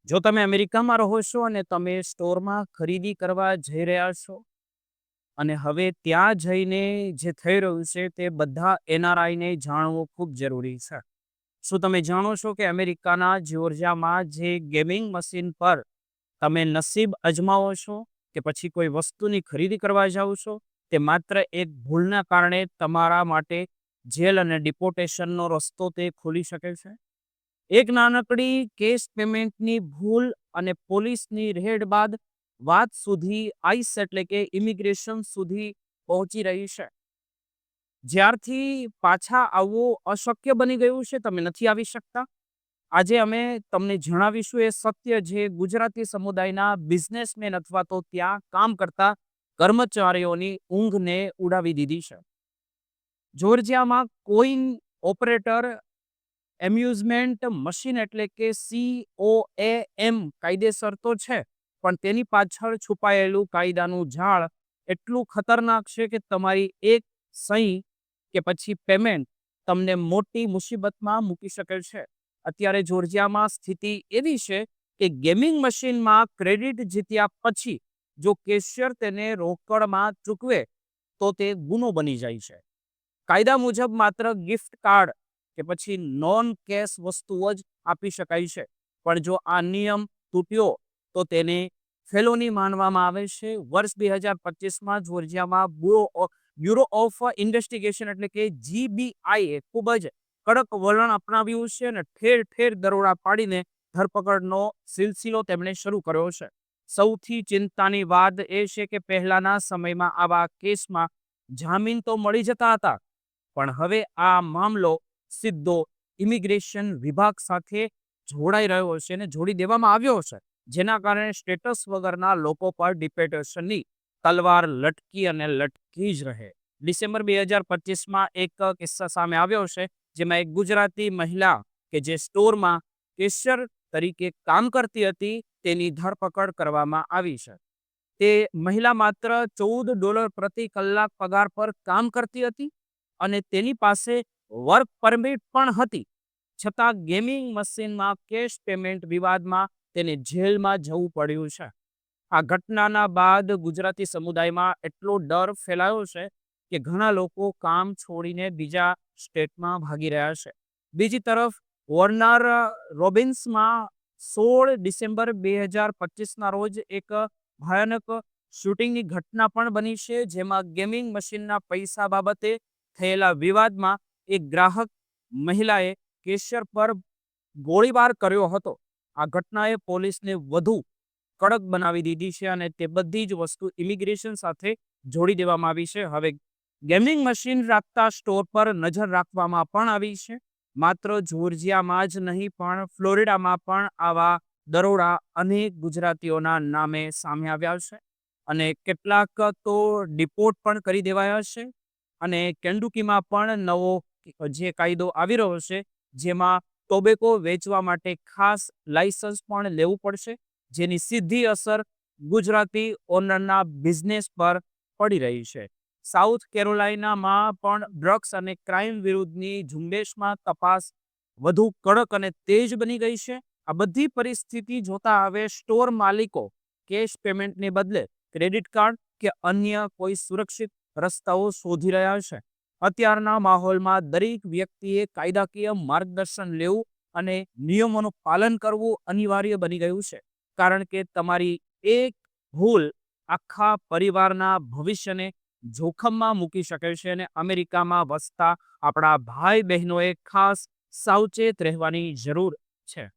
જો તમે અમેરિકામાં રહો છો અને તમે સ્ટોરમાં ખરીદી કરવા જઈ રહ્યા છો અને હવે ત્યાં જઈને જે થઈ રહ્યું છે તે બધા એનઆરઆઈને જાણવું ખૂબ જરૂરી છે. શું તમે જાણો છો કે અમેરિકાના જ્યોર્જિયામાં જે ગેમિંગ મશીન પર તમે નસીબ અજમાવો છો કે પછી કોઈ વસ્તુની ખરીદી કરવા જાઓ છો, તે માત્ર એક ભૂલના કારણે તમારા માટે જેલ અને ડિપોર્ટેશનનો રસ્તો તે ખોલી શકે છે? એક નાનકડી કેશ પેમેન્ટની ભૂલ અને પોલીસની રેડ બાદ વાત સુધી આઈસ એટલે કે ઇમિગ્રેશન સુધી પહોંચી રહી છે. જ્યારથી પાછા આવવું અશક્ય બની ગયું છે, તમે નથી આવી શકતા. આજે અમે તમને જણાવીશું એ સત્ય જે ગુજરાતી સમુદાયના બિઝનેસમેન અથવા તો ત્યાં કામ કરતા કર્મચારીઓની ઊંઘને ઉડાવી દીધી છે. જોર્જિયામાં કોઈન ઓપરેટર એમ્યુઝમેન્ટ મશીન એટલે કે COAM કાયદેસર તો છે, પણ તેની પાછળ છુપાયેલું કાયદાનું ઝાડ એટલું ખતરનાક છે કે તમારી એક સહી કે પછી પેમેન્ટ તમને મોટી મુસીબતમાં મૂકી શકે છે. અત્યારે જોર્જિયામાં સ્થિતિ એવી છે કે ગેમિંગ મશીનમાં ક્રેડિટ જીત્યા પછી જો કેશિયર તેને રોકડમાં ચૂકવે તો તે ગુનો બની જાય છે. કાયદા મુજબ માત્ર ગિફ્ટ કાર્ડ કે પછી નોન કેશ વસ્તુઓ જ આપી શકાય છે, પણ જો આ નિયમ તૂટ્યો તો તેને ફેલોની માનવામાં આવે છે. વર્ષ 2025માં જોર્જિયામાં બ્યુરો ઓફ ઇન્વેસ્ટિગેશન એટલે કે GBI ખૂબ જ કડક વલણ અપનાવ્યું છે અને ઠેર ઠેર દરોડા પાડીને ધરપકડનો સિલસિલો તેમણે શરૂ કર્યો છે. સૌથી ચિંતાની વાત એ છે કે પહેલાના સમયમાં આવા કેસમાં જામીન તો મળી જતા હતા, પણ હવે આ મામલો સીધો ઇમિગ્રેશન વિભાગ સાથે જોડાઈ રહ્યો છે અને જોડી દેવામાં આવ્યો છે, જેના કારણે સ્ટેટસ વગરના લોકો પર ડિપોર્ટેશનની તલવાર લટકી અને લટકી જ રહે. ડિસેમ્બર 2025માં એક કિસ્સા સામે આવ્યો છે, જેમાં એક ગુજરાતી મહિલા કે જે સ્ટોરમાં કેશિયર તરીકે કામ કરતી હતી, તેની ધરપકડ કરવામાં આવી છે. તે મહિલા માત્ર $14 પ્રતિ કલાક પગાર પર કામ કરતી હતી અને તેની પાસે વર્ક પરમિટ પણ હતી. છતાં ગેમિંગ મશીનમાં કેશ પેમેન્ટ વિવાદમાં તેને જેલમાં જવું પડ્યું છે. આ ઘટનાના બાદ ગુજરાતી સમુદાયમાં એટલો ડર ફેલાયો છે કે ઘણા લોકો કામ છોડીને બીજા સ્ટેટમાં ભાગી રહ્યા છે. બીજી તરફ વોર્નર રોબિન્સમાં 16 ડિસેમ્બર 2025ના રોજ એક ભયાનક શૂટિંગની ઘટના પણ બની છે, જેમાં ગેમિંગ મશીનના પૈસા બાબતે થયેલા વિવાદમાં એક ગ્રાહક મહિલાએ કેશિયર પર ગોળીબાર કર્યો હતો. આ ઘટનાએ પોલીસને વધુ કડક બનાવી દીધી છે અને તે બધી જ વસ્તુ ઇમિગ્રેશન સાથે જોડી દેવામાં આવી છે. હવે ગેમિંગ મશીન રાખતા સ્ટોર પર નજર રાખવામાં પણ આવી છે. માત્ર જોર્જિયામાં જ નહીં પણ ફ્લોરિડામાં પણ આવા દરોડા અનેક ગુજરાતીઓના નામે સામે આવ્યા છે અને કેટલાક તો ડિપોર્ટ પણ કરી દેવાયા છે. અને કેન્ડુકીમાં પણ નવો જે કાયદો આવી રહ્યો છે, જેમાં ટોબેકો વેચવા માટે ખાસ લાયસન્સ પણ લેવું પડશે, જેની સીધી અસર ગુજરાતી ઓનરના બિઝનેસ પર પડી રહી છે. સાઉથ કેરોલાઇનામાં પણ ડ્રગ્સ અને ક્રાઇમ વિરુદ્ધની ઝુંબેશમાં તપાસ વધુ કડક અને તેજ બની ગઈ છે. આ બધી પરિસ્થિતિ જોતા હવે સ્ટોર માલિકો કેશ પેમેન્ટને બદલે ક્રેડિટ કાર્ડ કે અન્ય કોઈ સુરક્ષિત રસ્તાઓ શોધી રહ્યા છે. અત્યારના માહોલમાં દરેક વ્યક્તિએ કાયદાકીય માર્ગદર્શન લેવું અને નિયમોનું પાલન કરવું અનિવાર્ય બની ગયું છે, કારણ કે તમારી એક ભૂલ આખા પરિવારના ભવિષ્યને જોખમમાં મૂકી શકે છે અને અમેરિકામાં વસતા આપણા ભાઈ બહેનોએ ખાસ સાવચેત રહેવાની જરૂર છે.